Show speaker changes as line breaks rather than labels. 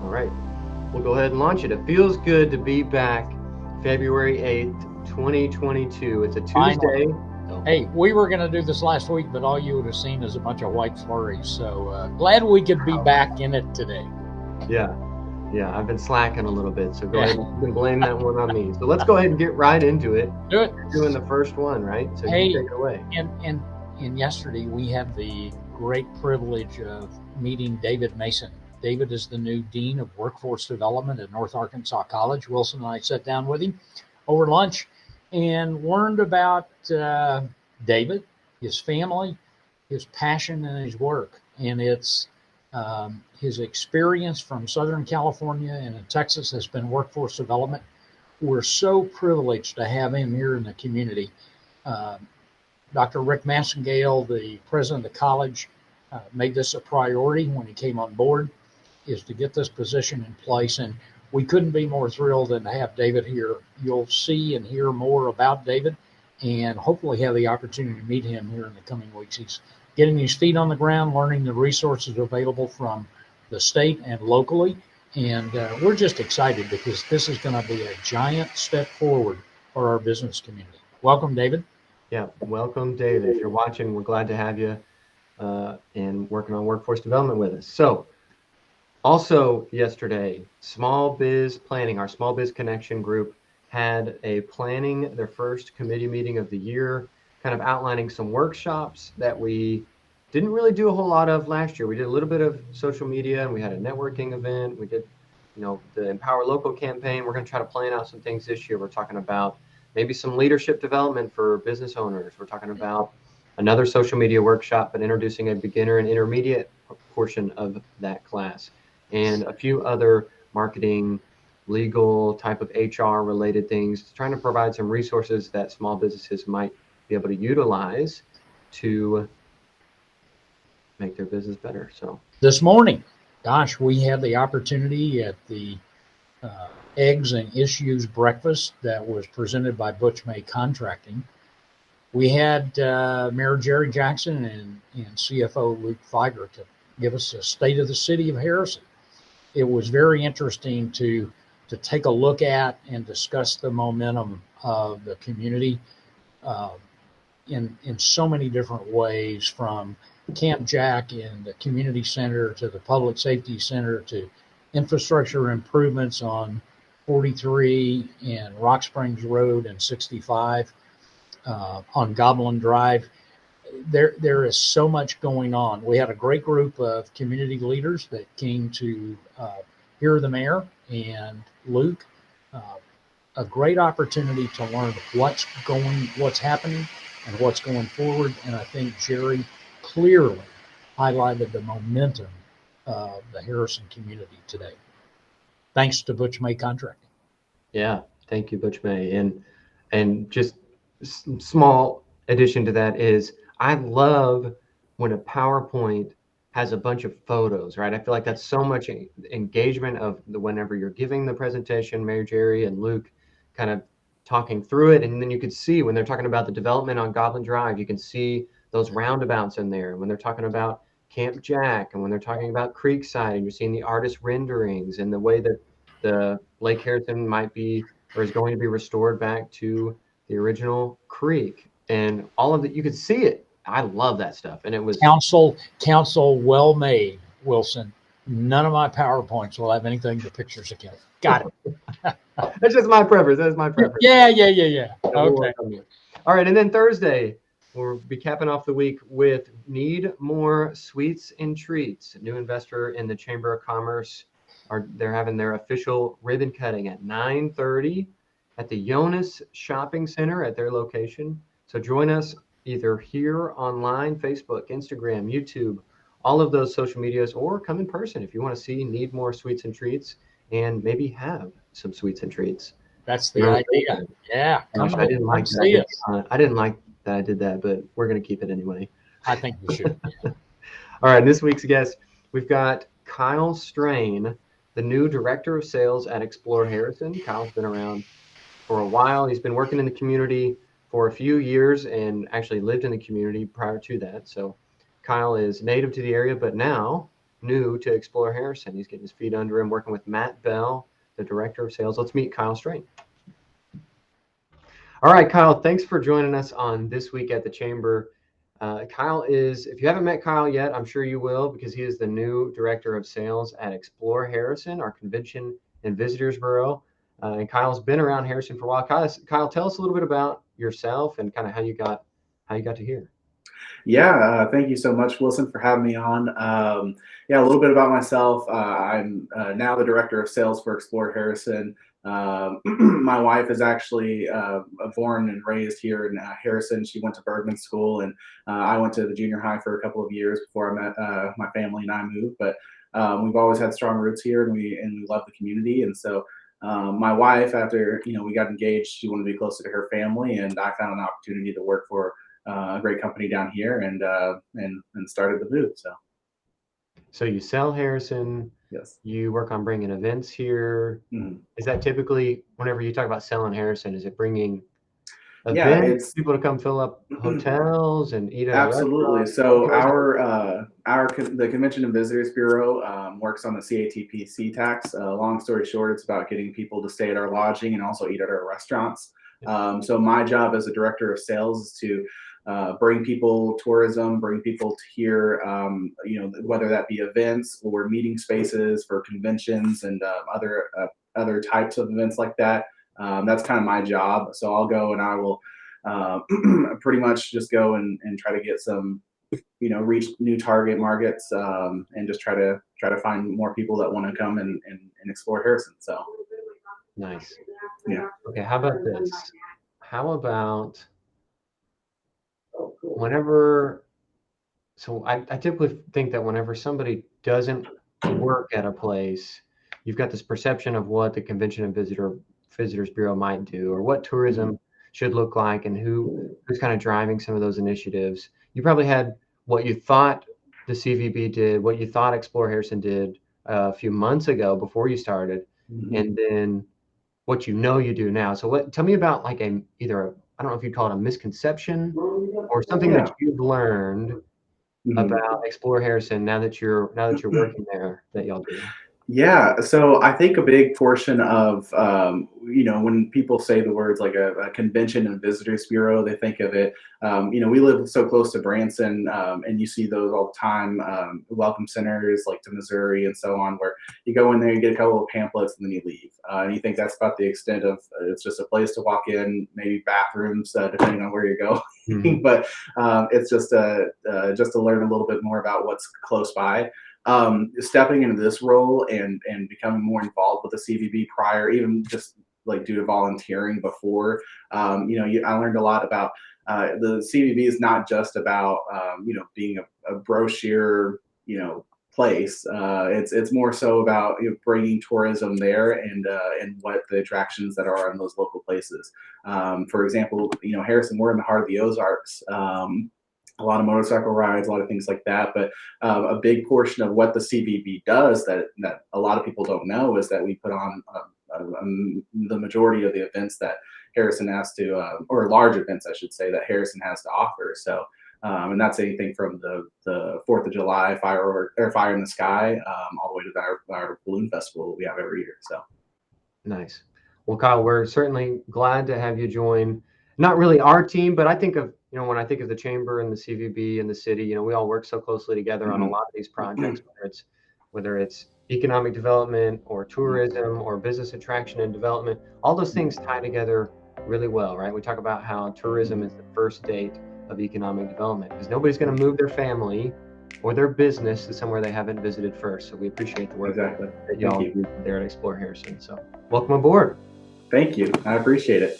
All right, we'll go ahead and launch it. It feels good to be back February 8th, 2022. It's a Tuesday.
Hey, we were going to do this last week, but all you would have seen is a bunch of white flurries. So glad we could be back in it today.
Yeah, I've been slacking a little bit, so go ahead and blame that one on me. So let's go ahead and get right into it.
Do it.
You're doing the first one, right? So
hey,
you take it away.
And yesterday we had the great privilege of meeting David Mason. David is the new Dean of Workforce Development at North Arkansas College. Wilson and I sat down with him over lunch and learned about David, his family, his passion, and his work. And it's his experience from Southern California and in Texas has been workforce development. We're so privileged to have him here in the community. Dr. Rick Massengale, the president of the college, made this a priority when he came on board, is to get this position in place. And we couldn't be more thrilled than to have David here. You'll see and hear more about David and hopefully have the opportunity to meet him here in the coming weeks. He's getting his feet on the ground, learning the resources available from the state and locally. And we're just excited because this is going to be a giant step forward for our business community. Welcome, David.
Yeah, welcome, David. If you're watching, we're glad to have you and working on workforce development with us. So, also yesterday, Small Biz Planning, our Small Biz Connection group, had their first committee meeting of the year, kind of outlining some workshops that we didn't really do a whole lot of last year. We did a little bit of social media, and we had a networking event. We did, the Empower Local campaign. We're going to try to plan out some things this year. We're talking about maybe some leadership development for business owners. We're talking about another social media workshop, but introducing a beginner and intermediate portion of that class, and a few other marketing, legal type of HR related things, trying to provide some resources that small businesses might be able to utilize to make their business better. So
this morning, gosh, we had the opportunity at the Eggs and Issues breakfast that was presented by Butch Contracting. We had Mayor Jerry Jackson and CFO Luke Feiger to give us a state of the city of Harrison. It was very interesting to take a look at and discuss the momentum of the community in so many different ways, from Camp Jack in the community center to the public safety center to infrastructure improvements on 43 and Rock Springs Road and 65 on Goblin Drive. There is so much going on. We had a great group of community leaders that came to hear the mayor and Luke. A great opportunity to learn what's happening and what's going forward. And I think Jerry clearly highlighted the momentum of the Harrison community today. Thanks to Butch May Contracting.
Yeah, thank you, Butch May. And just small addition to that is, I love when a PowerPoint has a bunch of photos, right? I feel like that's so much engagement of whenever you're giving the presentation, Mayor Jerry and Luke kind of talking through it. And then you could see when they're talking about the development on Goblin Drive, you can see those roundabouts in there. When they're talking about Camp Jack and when they're talking about Creekside, and you're seeing the artist renderings and the way that the Lake Harrison might be or is going to be restored back to the original creek, and all of that, you could see it. I love that stuff. And it was
council well made, Wilson. None of my PowerPoints will have anything but pictures of Kelly. Got it.
That's just my preference. That's my preference.
Yeah. Okay.
All right. And then Thursday, we'll be capping off the week with Knead More Sweets and Treats. A new investor in the Chamber of Commerce. They're having their official ribbon cutting at 9:30 at the Jonas Shopping Center at their location. So join us either here online, Facebook, Instagram, YouTube, all of those social medias, or come in person if you want to see Knead More Sweets and Treats and maybe have some sweets and treats.
That's the idea. Yeah.
I didn't like that I did that, but we're going to keep it anyway.
I think we should.
All right. This week's guest, we've got Kyle Strain, the new director of sales at Explore Harrison. Kyle's been around for a while. He's been working in the community for a few years and actually lived in the community prior to that. So Kyle is native to the area, but now new to Explore Harrison. He's getting his feet under him, working with Matt Bell, the director of sales. Let's meet Kyle Strain. All right, Kyle, thanks for joining us on This Week at the Chamber. Kyle is, if you haven't met Kyle yet, I'm sure you will, because he is the new director of sales at Explore Harrison, our convention and visitors bureau. And Kyle's been around Harrison for a while. Kyle, tell us a little bit about yourself and kind of how you got to here.
Yeah, thank you so much, Wilson, for having me on. Yeah, a little bit about myself. I'm now the director of sales for Explore Harrison. My wife is actually born and raised here in Harrison. She went to Bergman School, and I went to the junior high for a couple of years before I met my family and I moved. But we've always had strong roots here, and we love the community. And so my wife, after we got engaged, she wanted to be closer to her family, and I found an opportunity to work for a great company down here, and started the move.
So you sell Harrison.
Yes.
You work on bringing events here.
Mm-hmm.
Is that typically, whenever you talk about selling Harrison, is it bringing events,
yeah, it's
people to come fill up hotels and eat at
absolutely.
a restaurant?
So the Convention and Visitors Bureau works on the CATPC tax. Long story short, it's about getting people to stay at our lodging and also eat at our restaurants. So my job as a director of sales is to bring people tourism, bring people to here, whether that be events or meeting spaces for conventions and other types of events like that. That's kind of my job. So I'll go and I will pretty much just go and try to get some, reach new target markets, and just try to find more people that want to come and explore Harrison. So
nice.
Yeah.
Okay. How about this? How about whenever, so I typically think that whenever somebody doesn't work at a place, you've got this perception of what the Convention and Visitors Bureau might do, or what tourism should look like, and who's kind of driving some of those initiatives. You probably had what you thought the CVB did, what you thought Explore Harrison did a few months ago before you started, and then what you do now. So tell me about like I don't know if you'd call it a misconception or something that you've learned about Explore Harrison now that you're working there that y'all do.
Yeah, so I think a big portion of when people say the words like a convention and visitors bureau, they think of it. We live so close to Branson, and you see those all the time. Welcome centers like to Missouri and so on, where you go in there, you get a couple of pamphlets, and then you leave. And you think that's about the extent of it's just a place to walk in, maybe bathrooms, depending on where you go. But it's just to learn a little bit more about what's close by. Stepping into this role and becoming more involved with the CVB prior, even just like due to volunteering before, I learned a lot about the CVB is not just about being a brochure place. It's more so about bringing tourism there and what the attractions that are in those local places. For example, Harrison, we're in the heart of the Ozarks. A lot of motorcycle rides, a lot of things like that. But a big portion of what the CVB does that a lot of people don't know is that we put on the majority of the events that Harrison has to, or large events, I should say, that Harrison has to offer. So, and that's anything from the 4th of July Fire in the Sky, all the way to our balloon festival we have every year. So
nice. Well, Kyle, we're certainly glad to have you join. Not really our team, but I think of, when I think of the chamber and the CVB and the city, we all work so closely together on a lot of these projects, whether it's economic development or tourism or business attraction and development. All those things tie together really well, right? We talk about how tourism is the first date of economic development because nobody's going to move their family or their business to somewhere they haven't visited first. So we appreciate the work that y'all do there at Explore Harrison. So welcome aboard.
Thank you. I appreciate it.